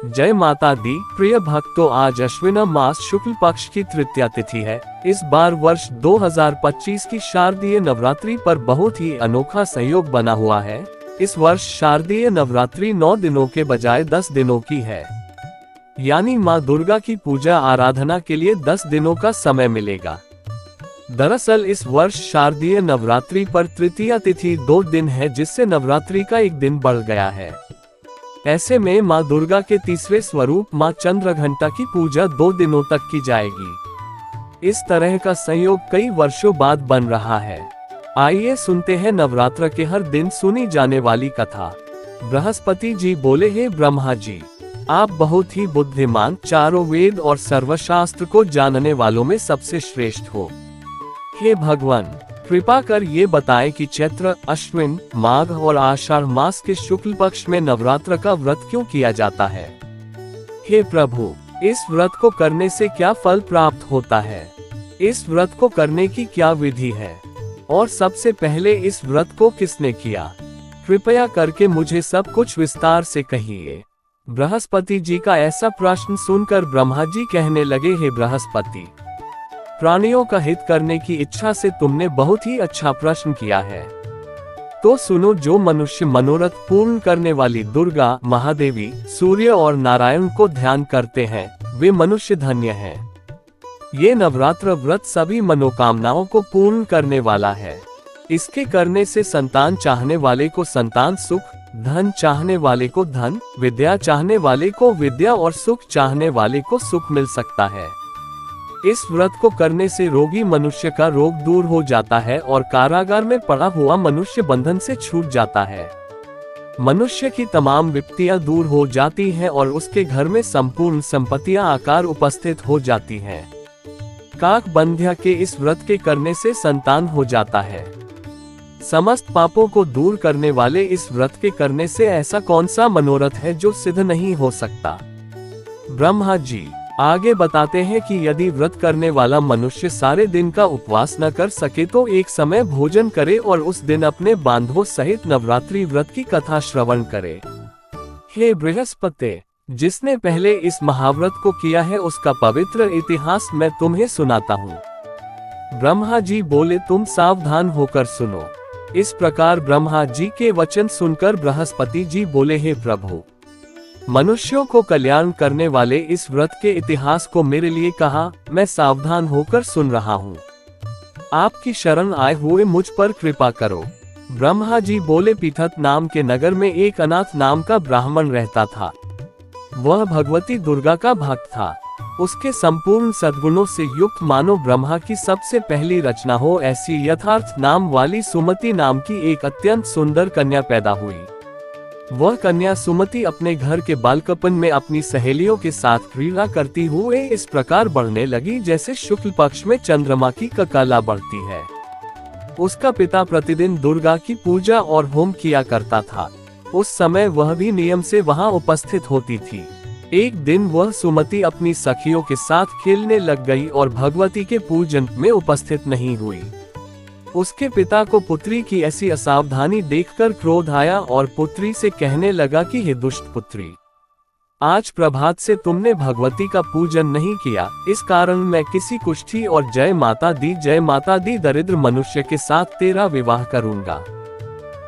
जय माता दी। प्रिय भक्तों, आज अश्विन मास शुक्ल पक्ष की तृतीया तिथि है। इस बार वर्ष 2025 की शारदीय नवरात्रि पर बहुत ही अनोखा संयोग बना हुआ है। इस वर्ष शारदीय नवरात्रि 9 दिनों के बजाय 10 दिनों की है, यानी माँ दुर्गा की पूजा आराधना के लिए 10 दिनों का समय मिलेगा। दरअसल इस वर्ष शारदीय नवरात्रि पर तृतीया तिथि 2 दिन है, जिससे नवरात्रि का एक दिन बढ़ गया है। ऐसे में माँ दुर्गा के तीसरे स्वरूप माँ चंद्रघंटा की पूजा 2 दिनों तक की जाएगी। इस तरह का संयोग कई वर्षों बाद बन रहा है। आइए सुनते हैं नवरात्र के हर दिन सुनी जाने वाली कथा। बृहस्पति जी बोले, हे ब्रह्मा जी, आप बहुत ही बुद्धिमान, चारों वेद और सर्वशास्त्र को जानने वालों में सबसे श्रेष्ठ हो। हे भगवान, कृपा कर ये बताएं कि चैत्र, अश्विन, माघ और आषाढ़ मास के शुक्ल पक्ष में नवरात्र का व्रत क्यों किया जाता है। हे प्रभु, इस व्रत को करने से क्या फल प्राप्त होता है, इस व्रत को करने की क्या विधि है, और सबसे पहले इस व्रत को किसने किया, कृपया करके मुझे सब कुछ विस्तार से कहिए। बृहस्पति जी का ऐसा प्रश्न सुनकर ब्रह्मा जी कहने लगे, हे बृहस्पति, प्राणियों का हित करने की इच्छा से तुमने बहुत ही अच्छा प्रश्न किया है। तो सुनो, जो मनुष्य मनोरथ पूर्ण करने वाली दुर्गा, महादेवी, सूर्य और नारायण को ध्यान करते हैं, वे मनुष्य धन्य हैं। ये नवरात्र व्रत सभी मनोकामनाओं को पूर्ण करने वाला है। इसके करने से संतान चाहने वाले को संतान सुख, धन चाहने वाले को धन, विद्या चाहने वाले को विद्या और सुख चाहने वाले को सुख मिल सकता है। इस व्रत को करने से रोगी मनुष्य का रोग दूर हो जाता है और कारागार में पड़ा हुआ मनुष्य बंधन से छूट जाता है। मनुष्य की तमाम विपत्तियां दूर हो जाती हैं और उसके घर में संपूर्ण संपत्तियां आकार उपस्थित हो जाती हैं। काक बंध्या के इस व्रत के करने से संतान हो जाता है। समस्त पापों को दूर करने वाले इस व्रत के करने से ऐसा कौन सा मनोरथ है जो सिद्ध नहीं हो सकता। ब्रह्मा जी आगे बताते हैं कि यदि व्रत करने वाला मनुष्य सारे दिन का उपवास न कर सके तो एक समय भोजन करे और उस दिन अपने बांधवों सहित नवरात्रि व्रत की कथा श्रवण करे। हे बृहस्पति, जिसने पहले इस महाव्रत को किया है उसका पवित्र इतिहास मैं तुम्हें सुनाता हूँ। ब्रह्मा जी बोले, तुम सावधान होकर सुनो। इस प्रकार ब्रह्मा जी के वचन सुनकर बृहस्पति जी बोले, हे प्रभु, मनुष्यों को कल्याण करने वाले इस व्रत के इतिहास को मेरे लिए कहा, मैं सावधान होकर सुन रहा हूँ। आपकी शरण आए हुए मुझ पर कृपा करो। ब्रह्मा जी बोले, पीठत नाम के नगर में एक अनाथ नाम का ब्राह्मण रहता था। वह भगवती दुर्गा का भक्त था। उसके संपूर्ण सद्गुणों से युक्त मानो ब्रह्मा की सबसे पहली रचना हो ऐसी यथार्थ नाम वाली सुमति नाम की एक अत्यंत सुंदर कन्या पैदा हुई। वह कन्या सुमति अपने घर के बालकपन में अपनी सहेलियों के साथ क्रीड़ा करती हुए इस प्रकार बढ़ने लगी जैसे शुक्ल पक्ष में चंद्रमा की कला बढ़ती है। उसका पिता प्रतिदिन दुर्गा की पूजा और होम किया करता था। उस समय वह भी नियम से वहां उपस्थित होती थी। एक दिन वह सुमति अपनी सखियों के साथ खेलने लग गई और भगवती के पूजन में उपस्थित नहीं हुई। उसके पिता को पुत्री की ऐसी असावधानी देखकर क्रोध आया और पुत्री से कहने लगा कि हे दुष्ट पुत्री, आज प्रभात से तुमने भगवती का पूजन नहीं किया, इस कारण मैं किसी कुष्ठी और जय माता दी दरिद्र मनुष्य के साथ तेरा विवाह करूंगा।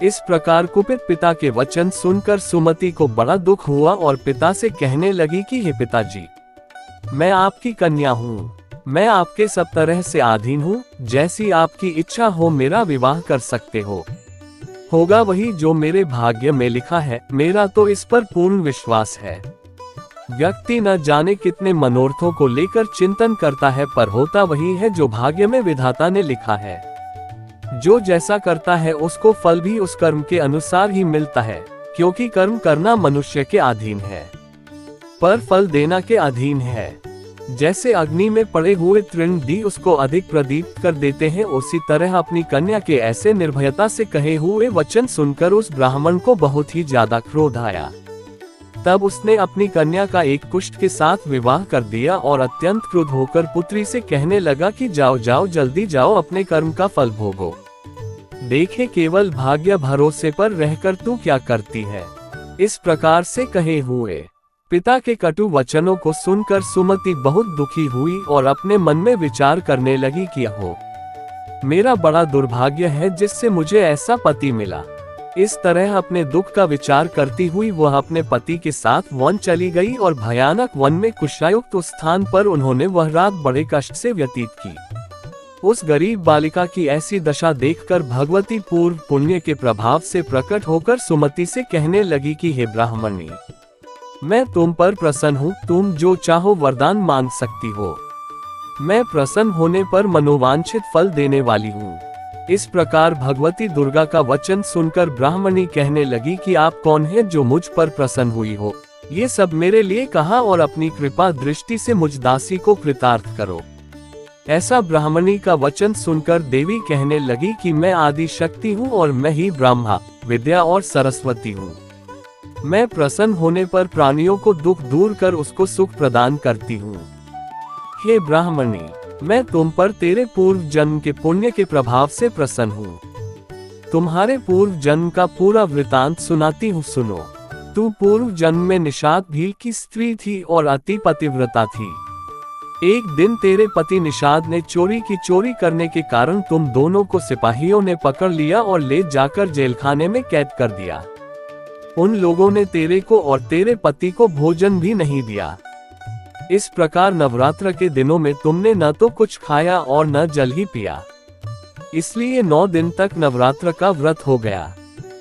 इस प्रकार कुपित पिता के वचन सुनकर सुमति को बड़ा दुख हुआ और पिता से कहने लगी कि हे पिताजी, मैं आपकी कन्या हूँ, मैं आपके सब तरह से अधीन हूँ, जैसी आपकी इच्छा हो मेरा विवाह कर सकते हो। होगा वही जो मेरे भाग्य में लिखा है, मेरा तो इस पर पूर्ण विश्वास है। व्यक्ति न जाने कितने मनोरथों को लेकर चिंतन करता है, पर होता वही है जो भाग्य में विधाता ने लिखा है। जो जैसा करता है उसको फल भी उस कर्म के अनुसार ही मिलता है, क्योंकि कर्म करना मनुष्य के अधीन है, पर फल देना के अधीन है। जैसे अग्नि में पड़े हुए तृण भी उसको अधिक प्रदीप्त कर देते हैं, उसी तरह अपनी कन्या के ऐसे निर्भयता से कहे हुए वचन सुनकर उस ब्राह्मण को बहुत ही ज्यादा क्रोध आया। तब उसने अपनी कन्या का एक कुष्ठ के साथ विवाह कर दिया और अत्यंत क्रुद्ध होकर पुत्री से कहने लगा कि जाओ जाओ, जल्दी जाओ, अपने कर्म का फल भोगो। देखे केवल भाग्य भरोसे पर रहकर तू क्या करती है। इस प्रकार से कहे हुए पिता के कटु वचनों को सुनकर सुमति बहुत दुखी हुई और अपने मन में विचार करने लगी कि हो मेरा बड़ा दुर्भाग्य है जिससे मुझे ऐसा पति मिला। इस तरह अपने दुख का विचार करती हुई वह अपने पति के साथ वन चली गई और भयानक वन में कुशायुक्त स्थान पर उन्होंने वह रात बड़े कष्ट से व्यतीत की। उस गरीब बालिका की ऐसी दशा देखकर भगवती पूर्व पुण्य के प्रभाव से प्रकट होकर सुमति से कहने लगी कि हे ब्राह्मणी, मैं तुम पर प्रसन्न हूँ, तुम जो चाहो वरदान मांग सकती हो। मैं प्रसन्न होने पर मनोवांछित फल देने वाली हूँ। इस प्रकार भगवती दुर्गा का वचन सुनकर ब्राह्मणी कहने लगी कि आप कौन हैं जो मुझ पर प्रसन्न हुई हो। ये सब मेरे लिए कहा और अपनी कृपा दृष्टि से मुझ दासी को कृतार्थ करो। ऐसा ब्राह्मणी का वचन सुनकर देवी कहने लगी कि मैं आदि शक्ति हूँ और मैं ही ब्रह्मा, विद्या और सरस्वती हूँ। मैं प्रसन्न होने पर प्राणियों को दुख दूर कर उसको सुख प्रदान करती हूँ। हे ब्राह्मणी, मैं तुम पर तेरे पूर्व जन्म के पुण्य के प्रभाव से प्रसन्न हूँ। तुम्हारे पूर्व जन्म का पूरा वृतांत सुनाती हूँ, सुनो। तू पूर्व जन्म में निषाद भील की स्त्री थी और अति पतिव्रता थी। एक दिन तेरे पति निषाद ने चोरी की। चोरी करने के कारण तुम दोनों को सिपाहियों ने पकड़ लिया और ले जाकर जेलखाने में कैद कर दिया। उन लोगों ने तेरे को और तेरे पति को भोजन भी नहीं दिया। इस प्रकार नवरात्र के दिनों में तुमने न तो कुछ खाया और न जल ही पिया, इसलिए 9 दिन तक नवरात्र का व्रत हो गया।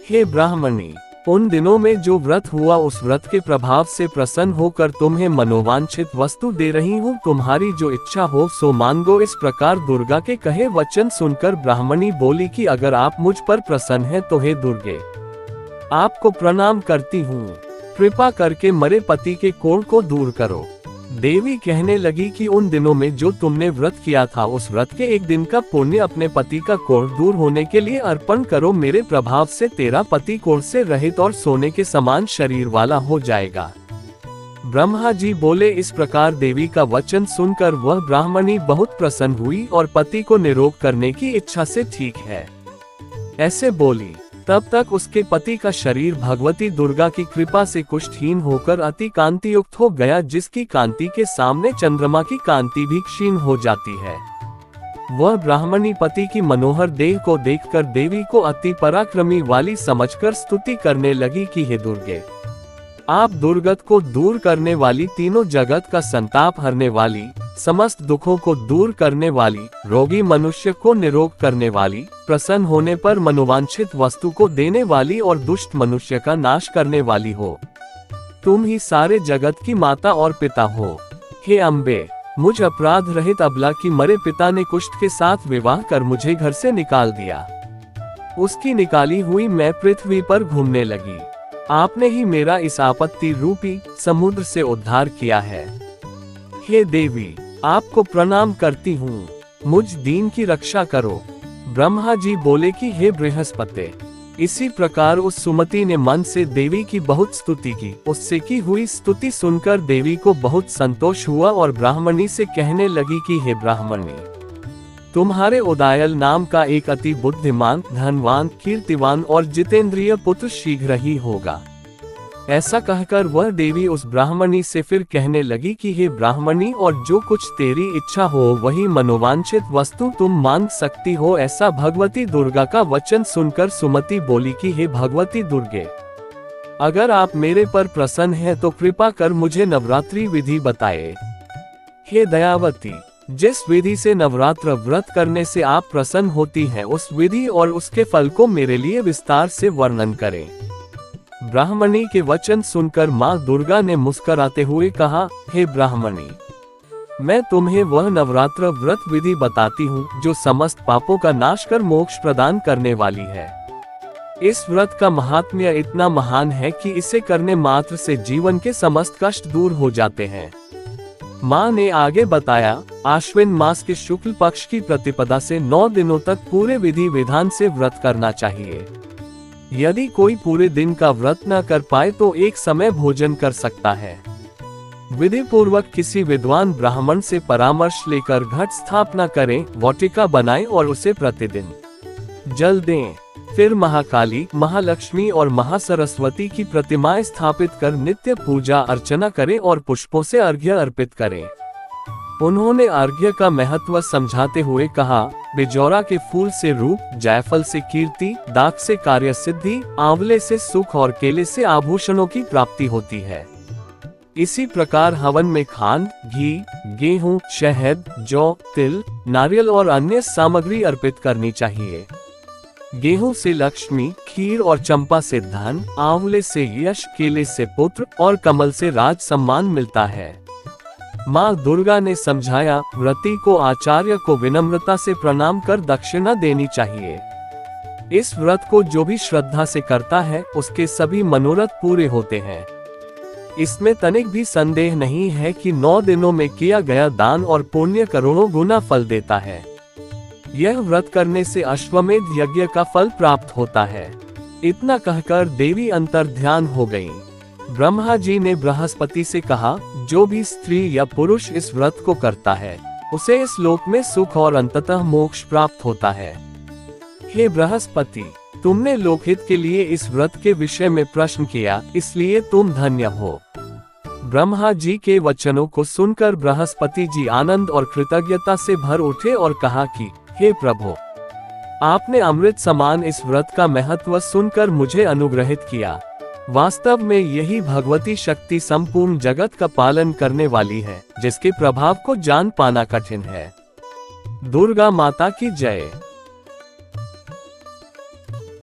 हे ब्राह्मणी, उन दिनों में जो व्रत हुआ उस व्रत के प्रभाव से प्रसन्न होकर तुम्हें मनोवांछित वस्तु दे रही हूँ। तुम्हारी जो इच्छा हो सो मांगो। इस प्रकार दुर्गा के कहे वचन सुनकर ब्राह्मणी बोली कि अगर आप मुझ पर प्रसन्न हैं तो हे दुर्गे, आपको प्रणाम करती हूँ। कृपा करके मरे पति के कोढ़ को दूर करो। देवी कहने लगी कि उन दिनों में जो तुमने व्रत किया था उस व्रत के एक दिन का पुण्य अपने पति का कोढ़ दूर होने के लिए अर्पण करो। मेरे प्रभाव से तेरा पति कोढ़ से रहित और सोने के समान शरीर वाला हो जाएगा। ब्रह्मा जी बोले। इस प्रकार देवी का वचन सुनकर वह ब्राह्मणी बहुत प्रसन्न हुई और पति को निरोग करने की इच्छा से ठीक है ऐसे बोली। तब तक उसके पति का शरीर भगवती दुर्गा की कृपा से कुष्ठहीन होकर अति कांति युक्त हो गया, जिसकी कांति के सामने चंद्रमा की कांति भी क्षीण हो जाती है। वह ब्राह्मणी पति की मनोहर देह को देखकर देवी को अति पराक्रमी वाली समझकर स्तुति करने लगी कि हे दुर्गे, आप दुर्गत को दूर करने वाली, तीनों जगत का संताप हरने वाली, समस्त दुखों को दूर करने वाली, रोगी मनुष्य को निरोग करने वाली, प्रसन्न होने पर मनोवांछित वस्तु को देने वाली और दुष्ट मनुष्य का नाश करने वाली हो। तुम ही सारे जगत की माता और पिता हो। हे अम्बे, मुझ अपराध रहित अबला की मरे पिता ने कुष्ठ के साथ विवाह कर मुझे घर से निकाल दिया। उसकी निकाली हुई मैं पृथ्वी पर घूमने लगी। आपने ही मेरा इस आपत्ति रूपी समुद्र से उद्धार किया है। हे देवी, आपको प्रणाम करती हूँ, मुझ दीन की रक्षा करो। ब्रह्मा जी बोले कि हे बृहस्पति। इसी प्रकार उस सुमति ने मन से देवी की बहुत स्तुति की। उससे की हुई स्तुति सुनकर देवी को बहुत संतोष हुआ और ब्राह्मणी से कहने लगी कि हे ब्राह्मणी, तुम्हारे उदायल नाम का एक अति बुद्धिमान, धनवान, कीर्तिवान और जितेंद्रिय पुत्र शीघ्र ही होगा। ऐसा कहकर वह देवी उस ब्राह्मणी से फिर कहने लगी कि हे ब्राह्मणी, और जो कुछ तेरी इच्छा हो वही मनोवांछित वस्तु तुम मांग सकती हो। ऐसा भगवती दुर्गा का वचन सुनकर सुमति बोली कि हे भगवती दुर्गे, अगर आप मेरे पर प्रसन्न हैं तो कृपा कर मुझे नवरात्रि विधि बताए। हे दयावती, जिस विधि से नवरात्र व्रत करने से आप प्रसन्न होती हैं उस विधि और उसके फल को मेरे लिए विस्तार से वर्णन करें। ब्राह्मणी के वचन सुनकर माँ दुर्गा ने मुस्कुराते हुए कहा, हे ब्राह्मणी, मैं तुम्हें वह नवरात्र व्रत विधि बताती हूँ जो समस्त पापों का नाश कर मोक्ष प्रदान करने वाली है। इस व्रत का महात्म्य इतना महान है कि इसे करने मात्र से जीवन के समस्त कष्ट दूर हो जाते हैं। माँ ने आगे बताया, आश्विन मास के शुक्ल पक्ष की प्रतिपदा से 9 दिनों तक पूरे विधि विधान से व्रत करना चाहिए। यदि कोई पूरे दिन का व्रत न कर पाए तो एक समय भोजन कर सकता है। विधि पूर्वक किसी विद्वान ब्राह्मण से परामर्श लेकर घट स्थापना करें, वाटिका बनाएं और उसे प्रतिदिन जल दें। फिर महाकाली, महालक्ष्मी और महासरस्वती की प्रतिमाएं स्थापित कर नित्य पूजा अर्चना करें और पुष्पों से अर्घ्य अर्पित करें। उन्होंने अर्घ्य का महत्व समझाते हुए कहा, बिजौरा के फूल से रूप, जायफल से कीर्ति, दाख से कार्य सिद्धि, आंवले से सुख और केले से आभूषणों की प्राप्ति होती है। इसी प्रकार हवन में खांड, घी, गेहूं, शहद, जौ, तिल, नारियल और अन्य सामग्री अर्पित करनी चाहिए। गेहूं से लक्ष्मी, खीर और चंपा से धन, आंवले से यश, केले से पुत्र और कमल से राज सम्मान मिलता है। माँ दुर्गा ने समझाया, व्रती को आचार्य को विनम्रता से प्रणाम कर दक्षिणा देनी चाहिए। इस व्रत को जो भी श्रद्धा से करता है उसके सभी मनोरथ पूरे होते हैं। इसमें तनिक भी संदेह नहीं है कि 9 दिनों में किया गया दान और पुण्य करोड़ों गुना फल देता है। यह व्रत करने से अश्वमेध यज्ञ का फल प्राप्त होता है। इतना कहकर देवी अंतर्ध्यान हो गईं। ब्रह्मा जी ने बृहस्पति से कहा, जो भी स्त्री या पुरुष इस व्रत को करता है उसे इस लोक में सुख और अंततः मोक्ष प्राप्त होता है। हे बृहस्पति, तुमने लोकहित के लिए इस व्रत के विषय में प्रश्न किया, इसलिए तुम धन्य हो। ब्रह्मा जी के वचनों को सुनकर बृहस्पति जी आनंद और कृतज्ञता से भर उठे और कहा कि हे प्रभु, आपने अमृत समान इस व्रत का महत्व सुनकर मुझे अनुग्रहित किया। वास्तव में यही भगवती शक्ति संपूर्ण जगत का पालन करने वाली है, जिसके प्रभाव को जान पाना कठिन है। दुर्गा माता की जय।